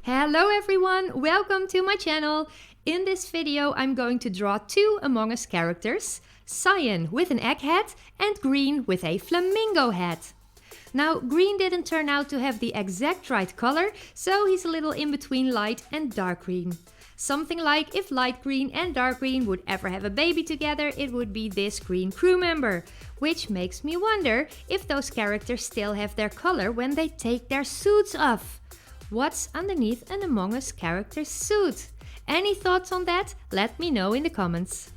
Hello everyone, welcome to my channel. In this video I'm going to draw two Among Us characters, Cyan with an egg head and Green with a flamingo head. Now Green didn't turn out to have the exact right color, so he's a little in between light and dark green. Something like if light green and dark green would ever have a baby together, it would be this green crew member. Which makes me wonder if those characters still have their color when they take their suits off. What's underneath an Among Us character's suit? Any thoughts on that? Let me know in the comments.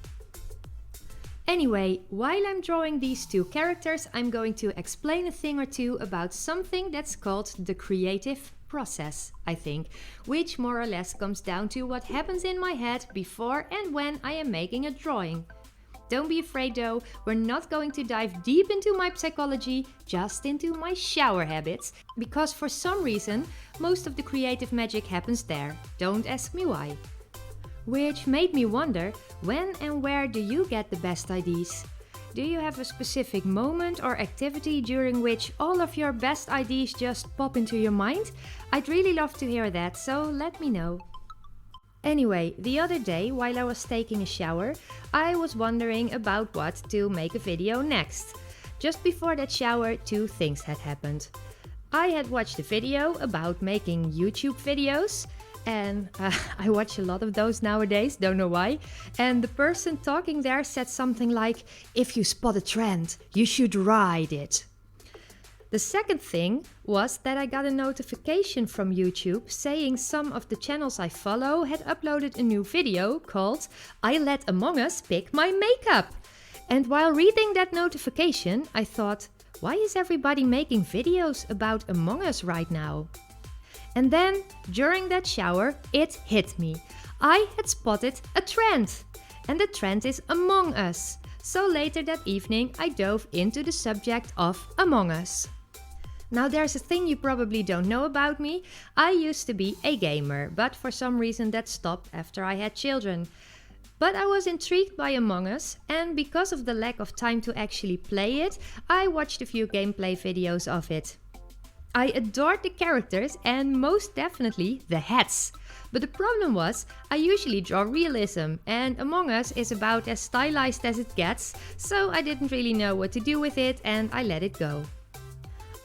Anyway, while I'm drawing these two characters, I'm going to explain a thing or two about something that's called the creative process, I think, which more or less comes down to what happens in my head before and when I am making a drawing. Don't be afraid though, we're not going to dive deep into my psychology, just into my shower habits, because for some reason most of the creative magic happens there. Don't ask me why. Which made me wonder, when and where do you get the best ideas? Do you have a specific moment or activity during which all of your best ideas just pop into your mind? I'd really love to hear that, so let me know. Anyway, the other day while I was taking a shower, I was wondering about what to make a video next. Just before that shower, two things had happened. I had watched a video about making YouTube videos, and I watch a lot of those nowadays, don't know why. And the person talking there said something like, if you spot a trend, you should ride it. The second thing was that I got a notification from YouTube saying some of the channels I follow had uploaded a new video called I Let Among Us Pick My Makeup. And while reading that notification, I thought, why is everybody making videos about Among Us right now? And then, during that shower, it hit me. I had spotted a trend. And the trend is Among Us. So later that evening, I dove into the subject of Among Us. Now there's a thing you probably don't know about me. I used to be a gamer, but for some reason that stopped after I had children. But I was intrigued by Among Us, and because of the lack of time to actually play it, I watched a few gameplay videos of it. I adored the characters and most definitely the hats. But the problem was, I usually draw realism, and Among Us is about as stylized as it gets, so I didn't really know what to do with it and I let it go.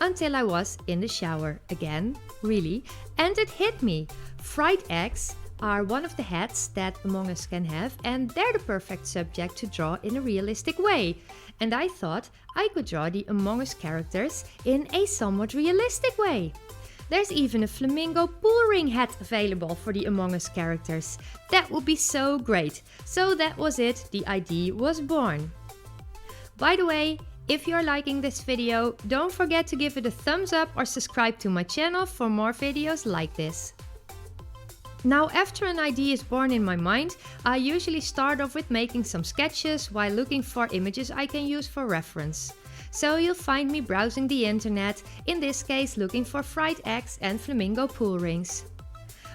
Until I was in the shower again, really, and it hit me. Fried eggs are one of the hats that Among Us can have, and they're the perfect subject to draw in a realistic way. And I thought I could draw the Among Us characters in a somewhat realistic way. There's even a flamingo pool ring hat available for the Among Us characters. That would be so great. So that was it, the idea was born. By the way, if you're liking this video, don't forget to give it a thumbs up or subscribe to my channel for more videos like this. Now, after an idea is born in my mind, I usually start off with making some sketches while looking for images I can use for reference. So you'll find me browsing the internet, in this case looking for fried eggs and flamingo pool rings.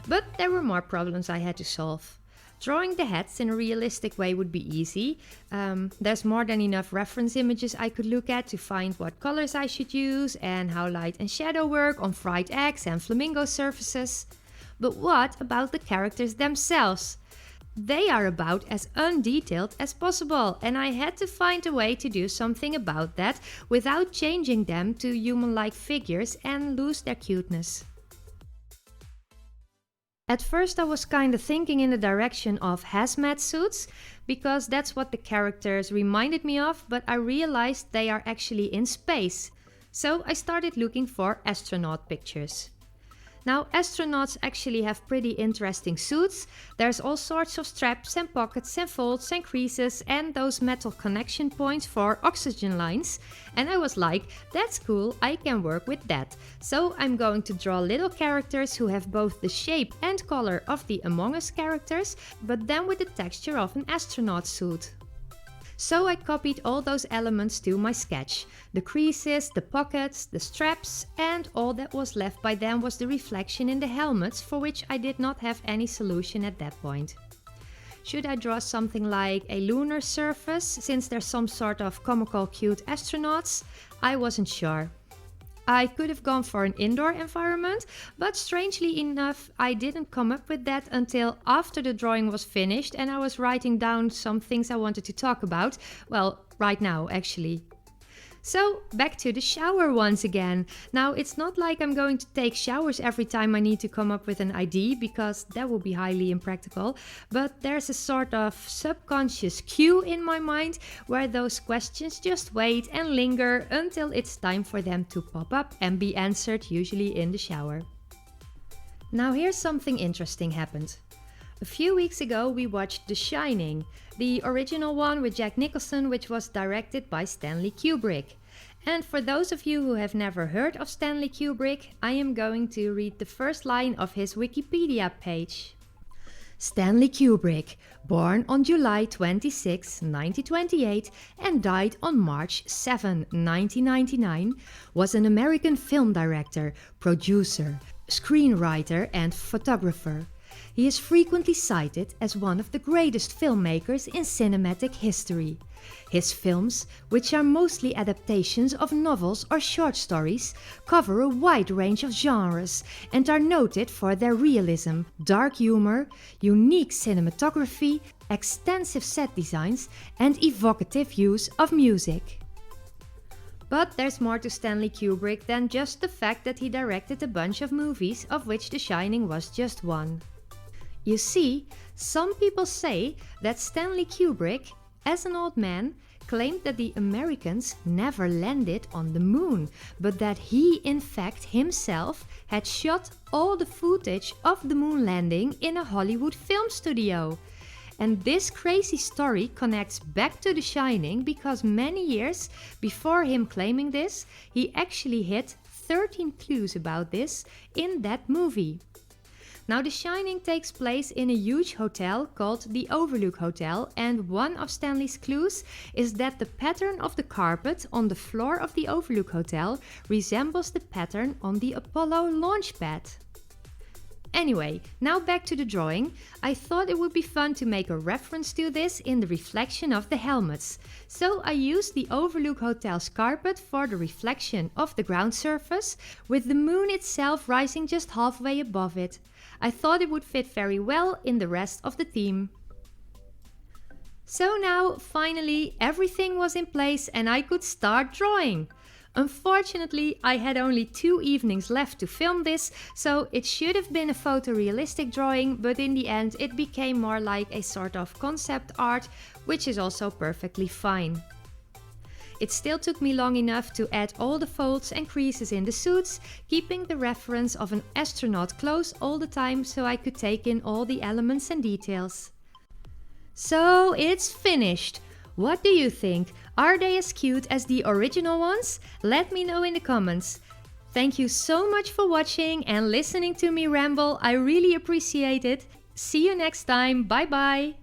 But there were more problems I had to solve. Drawing the hats in a realistic way would be easy. There's more than enough reference images I could look at to find what colors I should use and how light and shadow work on fried eggs and flamingo surfaces. But what about the characters themselves? They are about as undetailed as possible, and I had to find a way to do something about that without changing them to human-like figures and lose their cuteness. At first I was kinda thinking in the direction of hazmat suits, because that's what the characters reminded me of, but I realized they are actually in space. So I started looking for astronaut pictures. Now, astronauts actually have pretty interesting suits. There's all sorts of straps and pockets and folds and creases and those metal connection points for oxygen lines. And I was like, that's cool, I can work with that. So I'm going to draw little characters who have both the shape and color of the Among Us characters, but then with the texture of an astronaut suit. So I copied all those elements to my sketch. The creases, the pockets, the straps, and all that was left by them was the reflection in the helmets, for which I did not have any solution at that point. Should I draw something like a lunar surface, since there's some sort of comical cute astronauts? I wasn't sure. I could have gone for an indoor environment, but strangely enough, I didn't come up with that until after the drawing was finished and I was writing down some things I wanted to talk about. Well, right now, actually. So, back to the shower once again. Now, it's not like I'm going to take showers every time I need to come up with an idea, because that would be highly impractical, but there's a sort of subconscious cue in my mind where those questions just wait and linger until it's time for them to pop up and be answered, usually in the shower. Now, here's something interesting happened. A few weeks ago we watched The Shining, the original one with Jack Nicholson, which was directed by Stanley Kubrick. And for those of you who have never heard of Stanley Kubrick, I am going to read the first line of his Wikipedia page. Stanley Kubrick, born on July 26, 1928 and died on March 7, 1999, was an American film director, producer, screenwriter and photographer. He is frequently cited as one of the greatest filmmakers in cinematic history. His films, which are mostly adaptations of novels or short stories, cover a wide range of genres and are noted for their realism, dark humor, unique cinematography, extensive set designs, and evocative use of music. But there's more to Stanley Kubrick than just the fact that he directed a bunch of movies, of which The Shining was just one. You see, some people say that Stanley Kubrick, as an old man, claimed that the Americans never landed on the moon, but that he in fact himself had shot all the footage of the moon landing in a Hollywood film studio. And this crazy story connects back to The Shining because many years before him claiming this, he actually hid 13 clues about this in that movie. Now, The Shining takes place in a huge hotel called the Overlook Hotel, and one of Stanley's clues is that the pattern of the carpet on the floor of the Overlook Hotel resembles the pattern on the Apollo launch pad. Anyway, now back to the drawing. I thought it would be fun to make a reference to this in the reflection of the helmets. So I used the Overlook Hotel's carpet for the reflection of the ground surface, with the moon itself rising just halfway above it. I thought it would fit very well in the rest of the theme. So now, finally, everything was in place and I could start drawing. Unfortunately, I had only 2 evenings left to film this, so it should have been a photorealistic drawing, but in the end it became more like a sort of concept art, which is also perfectly fine. It still took me long enough to add all the folds and creases in the suits, keeping the reference of an astronaut close all the time so I could take in all the elements and details. So it's finished! What do you think? Are they as cute as the original ones? Let me know in the comments. Thank you so much for watching and listening to me ramble. I really appreciate it. See you next time. Bye bye!